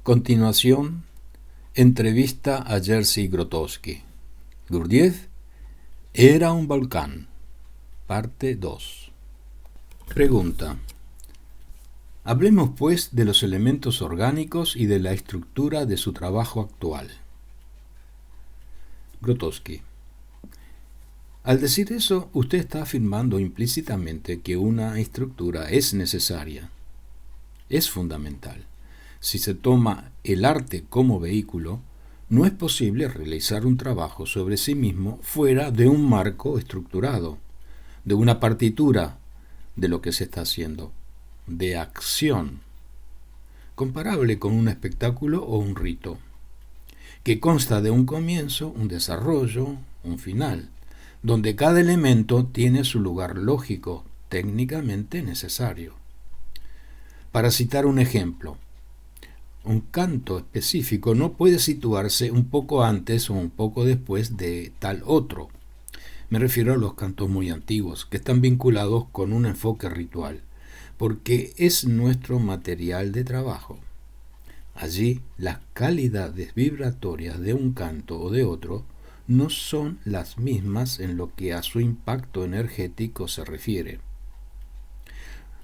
Continuación, entrevista a Jerzy Grotowski. Gurdjieff era un volcán. Parte 2. Pregunta. Hablemos pues de los elementos orgánicos y de la estructura de su trabajo actual. Grotowski. Al decir eso, usted está afirmando implícitamente que una estructura es necesaria, es fundamental. Si se toma el arte como vehículo, no es posible realizar un trabajo sobre sí mismo fuera de un marco estructurado, de una partitura de lo que se está haciendo, de acción, comparable con un espectáculo o un rito, que consta de un comienzo, un desarrollo, un final, donde cada elemento tiene su lugar lógico, técnicamente necesario. Para citar un ejemplo, un canto específico no puede situarse un poco antes o un poco después de tal otro. Me refiero a los cantos muy antiguos, que están vinculados con un enfoque ritual, porque es nuestro material de trabajo. Allí, las calidades vibratorias de un canto o de otro no son las mismas en lo que a su impacto energético se refiere.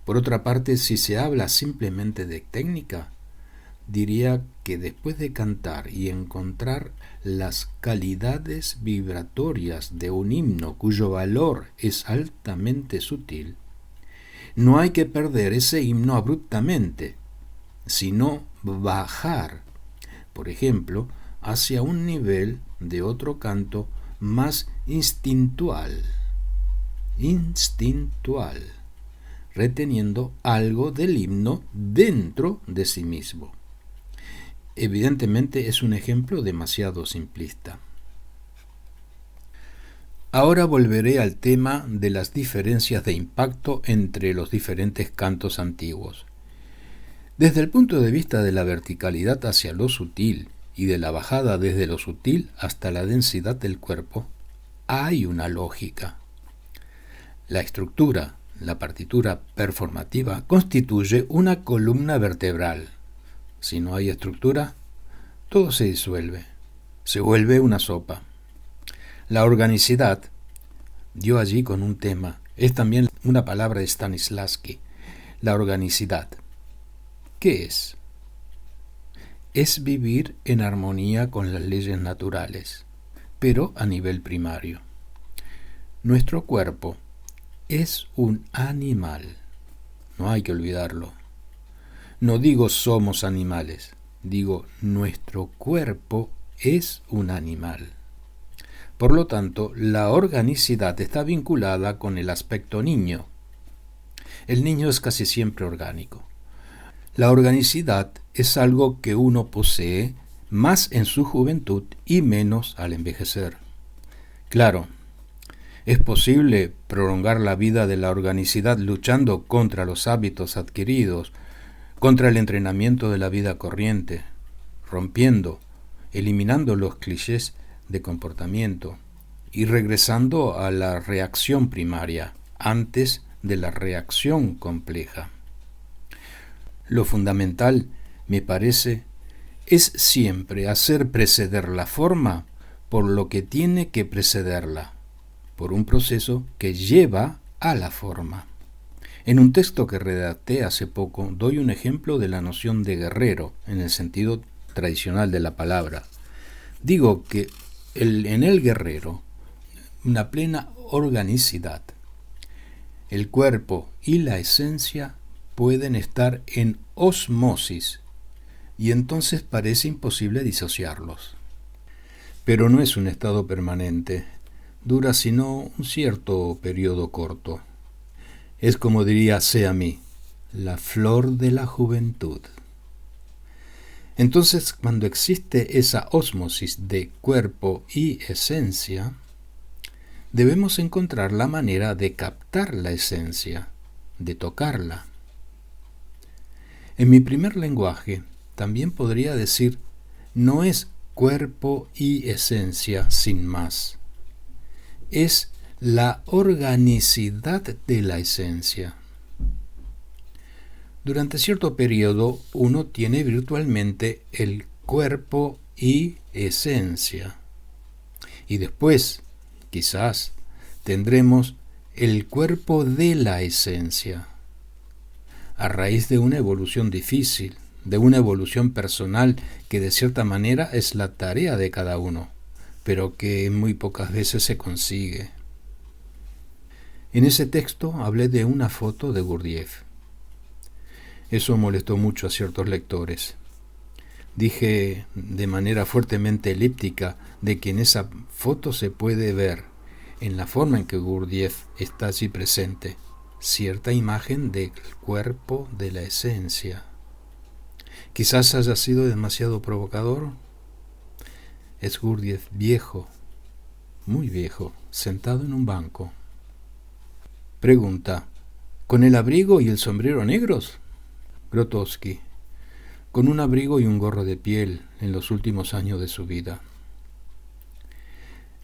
Por otra parte, si se habla simplemente de técnica, diría que después de cantar y encontrar las calidades vibratorias de un himno cuyo valor es altamente sutil, no hay que perder ese himno abruptamente, sino bajar, por ejemplo, hacia un nivel de otro canto más instintual, reteniendo algo del himno dentro de sí mismo. Evidentemente es un ejemplo demasiado simplista. Ahora volveré al tema de las diferencias de impacto entre los diferentes cantos antiguos. Desde el punto de vista de la verticalidad hacia lo sutil y de la bajada desde lo sutil hasta la densidad del cuerpo, hay una lógica. La estructura, la partitura performativa, constituye una columna vertebral. Si no hay estructura, todo se disuelve, se vuelve una sopa. La organicidad, dio allí con un tema, es también una palabra de Stanislavski. La organicidad, ¿qué es? Es vivir en armonía con las leyes naturales, pero a nivel primario. Nuestro cuerpo es un animal, no hay que olvidarlo. No digo somos animales, digo nuestro cuerpo es un animal. Por lo tanto, la organicidad está vinculada con el aspecto niño. El niño es casi siempre orgánico. La organicidad es algo que uno posee más en su juventud y menos al envejecer. Claro, es posible prolongar la vida de la organicidad luchando contra los hábitos adquiridos, contra el entrenamiento de la vida corriente, rompiendo, eliminando los clichés de comportamiento y regresando a la reacción primaria antes de la reacción compleja. Lo fundamental, me parece, es siempre hacer preceder la forma por lo que tiene que precederla, por un proceso que lleva a la forma. En un texto que redacté hace poco, doy un ejemplo de la noción de guerrero, en el sentido tradicional de la palabra. Digo que en el guerrero, una plena organicidad. El cuerpo y la esencia pueden estar en osmosis, y entonces parece imposible disociarlos. Pero no es un estado permanente, dura sino un cierto periodo corto. Es como diría Seami, la flor de la juventud. Entonces, cuando existe esa ósmosis de cuerpo y esencia, debemos encontrar la manera de captar la esencia, de tocarla. En mi primer lenguaje, también podría decir, no es cuerpo y esencia sin más. Es la organicidad de la esencia. Durante cierto periodo uno tiene virtualmente el cuerpo y esencia. Y después, quizás, tendremos el cuerpo de la esencia, a raíz de una evolución difícil, de una evolución personal que de cierta manera es la tarea de cada uno, pero que muy pocas veces se consigue. En ese texto hablé de una foto de Gurdjieff. Eso molestó mucho a ciertos lectores. Dije de manera fuertemente elíptica de que en esa foto se puede ver, en la forma en que Gurdjieff está allí presente, cierta imagen del cuerpo de la esencia. Quizás haya sido demasiado provocador. Es Gurdjieff viejo, muy viejo, sentado en un banco. Pregunta: ¿con el abrigo y el sombrero negros? Grotowski: con un abrigo y un gorro de piel en los últimos años de su vida.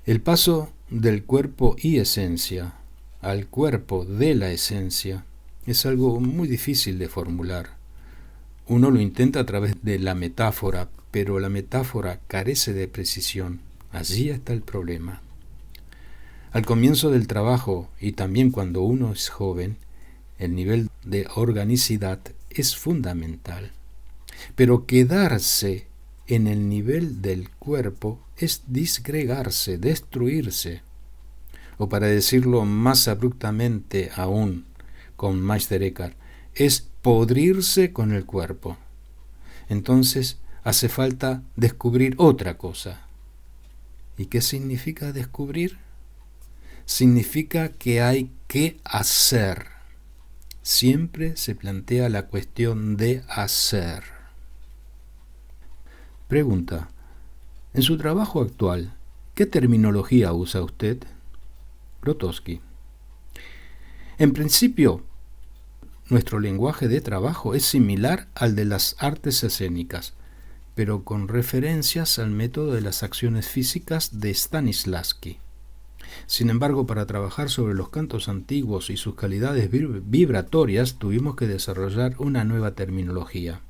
El paso del cuerpo y esencia al cuerpo de la esencia es algo muy difícil de formular. Uno lo intenta a través de la metáfora, pero la metáfora carece de precisión. Allí está el problema. Al comienzo del trabajo y también cuando uno es joven, el nivel de organicidad es fundamental. Pero quedarse en el nivel del cuerpo es disgregarse, destruirse. O para decirlo más abruptamente aún con Meister Eckhart, es podrirse con el cuerpo. Entonces hace falta descubrir otra cosa. ¿Y qué significa descubrir? Significa que hay que hacer. Siempre se plantea la cuestión de hacer. Pregunta: en su trabajo actual, ¿qué terminología usa usted? Grotowski: en principio, nuestro lenguaje de trabajo es similar al de las artes escénicas, pero con referencias al método de las acciones físicas de Stanislavski. Sin embargo, para trabajar sobre los cantos antiguos y sus calidades vibratorias, tuvimos que desarrollar una nueva terminología.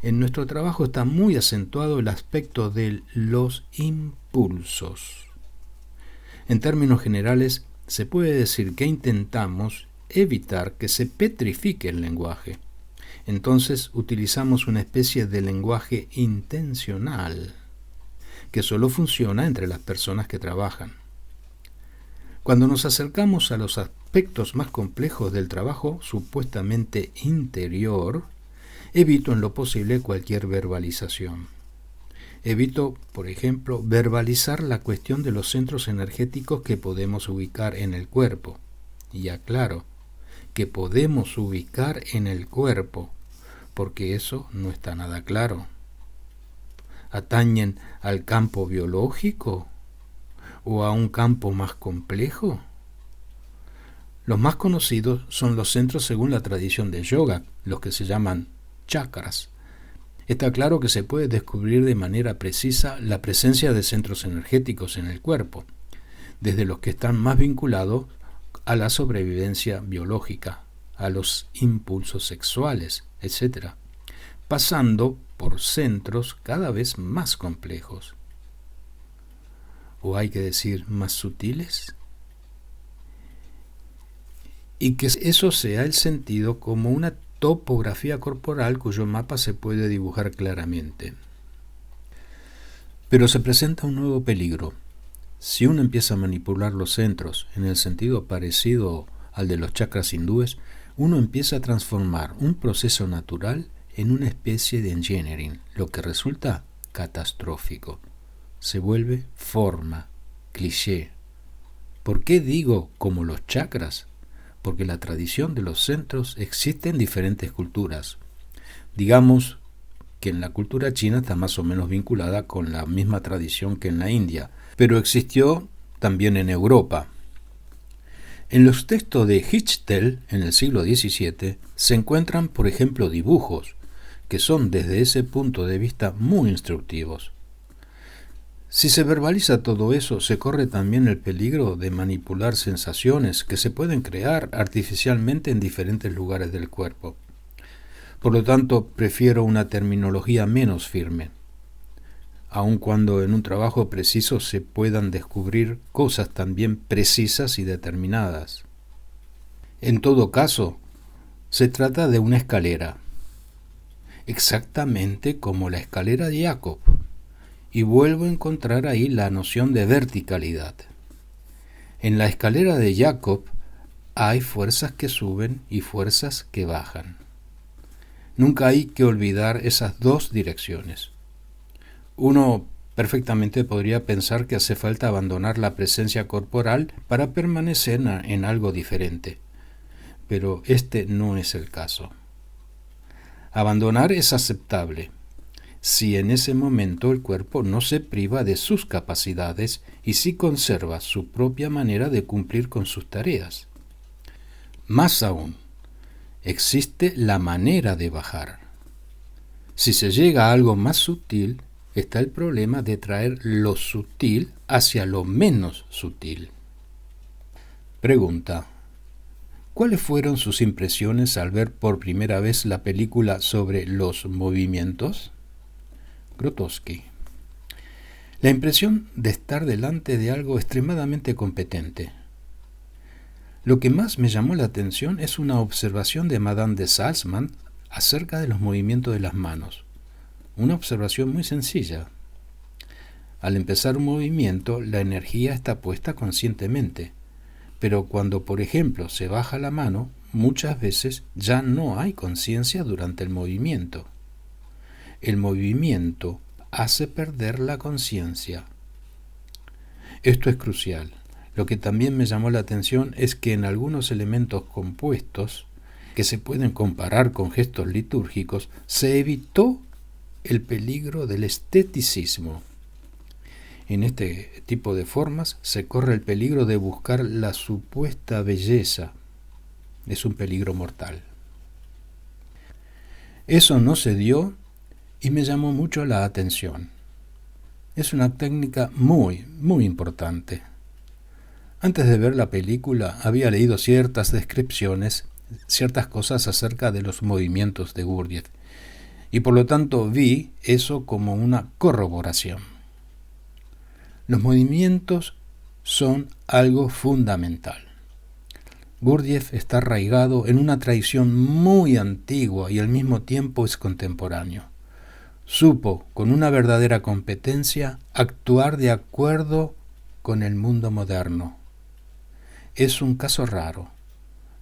En nuestro trabajo está muy acentuado el aspecto de los impulsos. En términos generales, se puede decir que intentamos evitar que se petrifique el lenguaje. Entonces utilizamos una especie de lenguaje intencional, que solo funciona entre las personas que trabajan. Cuando nos acercamos a los aspectos más complejos del trabajo supuestamente interior, evito en lo posible cualquier verbalización. Evito, por ejemplo, verbalizar la cuestión de los centros energéticos que podemos ubicar en el cuerpo. Y aclaro, que podemos ubicar en el cuerpo, porque eso no está nada claro. ¿Atañen al campo biológico o a un campo más complejo? Los más conocidos son los centros según la tradición de yoga, los que se llaman chakras. Está claro que se puede descubrir de manera precisa la presencia de centros energéticos en el cuerpo, desde los que están más vinculados a la sobrevivencia biológica, a los impulsos sexuales, etc., pasando por centros cada vez más complejos. ¿O hay que decir más sutiles? Y que eso sea el sentido como una topografía corporal cuyo mapa se puede dibujar claramente. Pero se presenta un nuevo peligro. Si uno empieza a manipular los centros en el sentido parecido al de los chakras hindúes, uno empieza a transformar un proceso natural en una especie de engineering, lo que resulta catastrófico. Se vuelve forma, cliché. ¿Por qué digo como los chakras? Porque la tradición de los centros existe en diferentes culturas. Digamos que en la cultura china está más o menos vinculada con la misma tradición que en la India, pero existió también en Europa. En los textos de Hichtel, en el siglo XVII, se encuentran, por ejemplo, dibujos, que son desde ese punto de vista muy instructivos. Si se verbaliza todo eso, se corre también el peligro de manipular sensaciones que se pueden crear artificialmente en diferentes lugares del cuerpo. Por lo tanto, prefiero una terminología menos firme, aun cuando en un trabajo preciso se puedan descubrir cosas también precisas y determinadas. En todo caso, se trata de una escalera, exactamente como la escalera de Jacob, y vuelvo a encontrar ahí la noción de verticalidad. En la escalera de Jacob hay fuerzas que suben y fuerzas que bajan. Nunca hay que olvidar esas dos direcciones. Uno perfectamente podría pensar que hace falta abandonar la presencia corporal para permanecer en algo diferente, pero este no es el caso. Abandonar es aceptable si en ese momento el cuerpo no se priva de sus capacidades y si conserva su propia manera de cumplir con sus tareas. Más aún, existe la manera de bajar. Si se llega a algo más sutil, está el problema de traer lo sutil hacia lo menos sutil. Pregunta: ¿cuáles fueron sus impresiones al ver por primera vez la película sobre los movimientos? Grotowski: la impresión de estar delante de algo extremadamente competente. Lo que más me llamó la atención es una observación de Madame de Salzmann acerca de los movimientos de las manos. Una observación muy sencilla. Al empezar un movimiento, la energía está puesta conscientemente, pero cuando, por ejemplo, se baja la mano, muchas veces ya no hay conciencia durante el movimiento. El movimiento hace perder la conciencia. Esto es crucial. Lo que también me llamó la atención es que en algunos elementos compuestos, que se pueden comparar con gestos litúrgicos, se evitó el peligro del esteticismo. En este tipo de formas se corre el peligro de buscar la supuesta belleza. Es un peligro mortal. Eso no se dio y me llamó mucho la atención. Es una técnica muy, muy importante. Antes de ver la película había leído ciertas descripciones, ciertas cosas acerca de los movimientos de Gurdjieff, y por lo tanto vi eso como una corroboración. Los movimientos son algo fundamental. Gurdjieff está arraigado en una tradición muy antigua y al mismo tiempo es contemporáneo. Supo, con una verdadera competencia, actuar de acuerdo con el mundo moderno. Es un caso raro.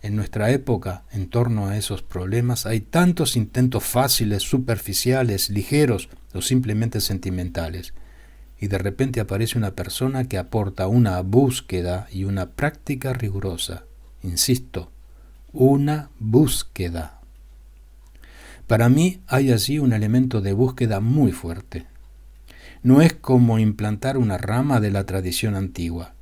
En nuestra época, en torno a esos problemas, hay tantos intentos fáciles, superficiales, ligeros o simplemente sentimentales. Y de repente aparece una persona que aporta una búsqueda y una práctica rigurosa. Insisto, una búsqueda. Para mí hay allí un elemento de búsqueda muy fuerte. No es como implantar una rama de la tradición antigua.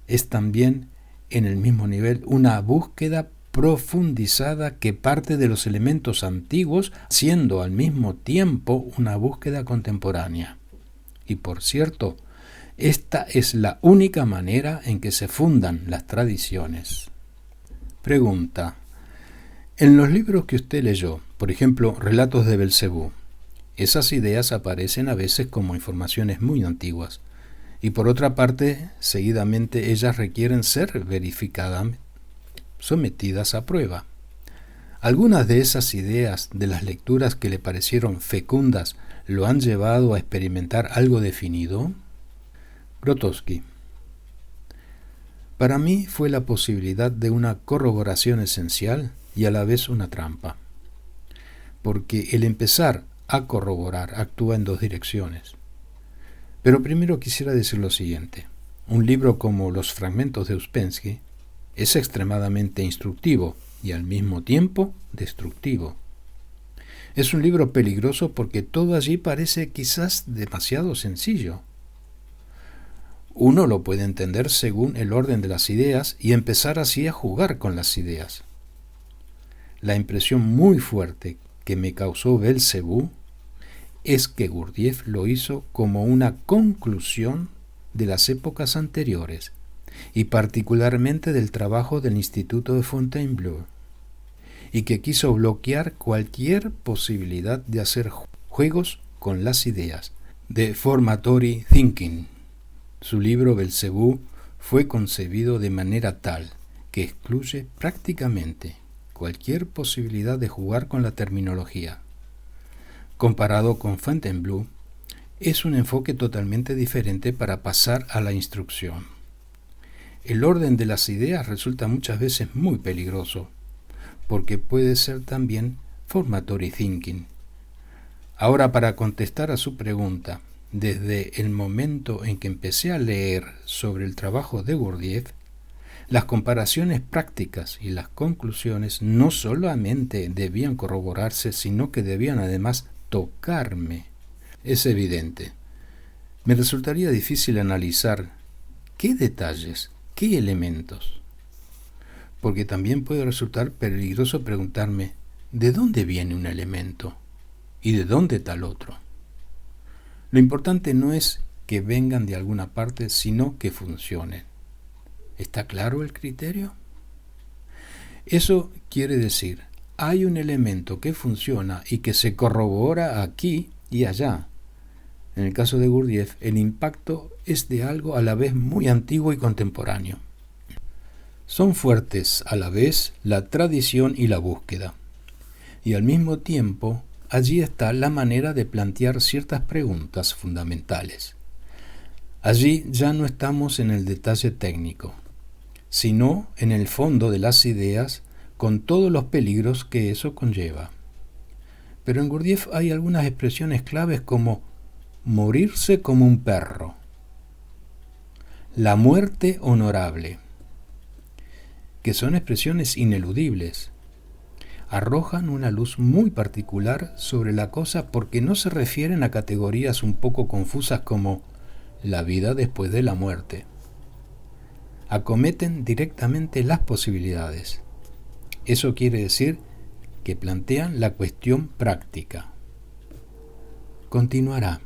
Es también, en el mismo nivel, una búsqueda profundizada que parte de los elementos antiguos, siendo al mismo tiempo una búsqueda contemporánea. Y por cierto, esta es la única manera en que se fundan las tradiciones. Pregunta: en los libros que usted leyó, por ejemplo, Relatos de Belcebú, esas ideas aparecen a veces como informaciones muy antiguas, y por otra parte, seguidamente ellas requieren ser verificadas, sometidas a prueba. Algunas de esas ideas, de las lecturas que le parecieron fecundas, ¿lo han llevado a experimentar algo definido? Grotowski: para mí fue la posibilidad de una corroboración esencial y a la vez una trampa, porque el empezar a corroborar actúa en dos direcciones. Pero primero quisiera decir lo siguiente: un libro como Los fragmentos de Uspensky es extremadamente instructivo y al mismo tiempo destructivo. Es un libro peligroso porque todo allí parece quizás demasiado sencillo. Uno lo puede entender según el orden de las ideas y empezar así a jugar con las ideas. La impresión muy fuerte que me causó Belcebú es que Gurdjieff lo hizo como una conclusión de las épocas anteriores y particularmente del trabajo del Instituto de Fontainebleau. y que quiso bloquear cualquier posibilidad de hacer juegos con las ideas, de Formatory Thinking. Su libro Belcebú fue concebido de manera tal que excluye prácticamente cualquier posibilidad de jugar con la terminología. Comparado con Fontainebleau, es un enfoque totalmente diferente para pasar a la instrucción. El orden de las ideas resulta muchas veces muy peligroso, porque puede ser también formatory thinking. Ahora, para contestar a su pregunta, desde el momento en que empecé a leer sobre el trabajo de Gurdjieff, las comparaciones prácticas y las conclusiones no solamente debían corroborarse, sino que debían además tocarme. Es evidente. Me resultaría difícil analizar qué detalles, qué elementos, porque también puede resultar peligroso preguntarme ¿de dónde viene un elemento? ¿Y de dónde tal otro? Lo importante no es que vengan de alguna parte, sino que funcionen. ¿Está claro el criterio? Eso quiere decir, hay un elemento que funciona y que se corrobora aquí y allá. En el caso de Gurdjieff, el impacto es de algo a la vez muy antiguo y contemporáneo. Son fuertes a la vez la tradición y la búsqueda. Y al mismo tiempo, allí está la manera de plantear ciertas preguntas fundamentales. Allí ya no estamos en el detalle técnico, sino en el fondo de las ideas con todos los peligros que eso conlleva. Pero en Gurdjieff hay algunas expresiones claves como morirse como un perro, la muerte honorable, que son expresiones ineludibles. Arrojan una luz muy particular sobre la cosa porque no se refieren a categorías un poco confusas como la vida después de la muerte. Acometen directamente las posibilidades. Eso quiere decir que plantean la cuestión práctica. Continuará.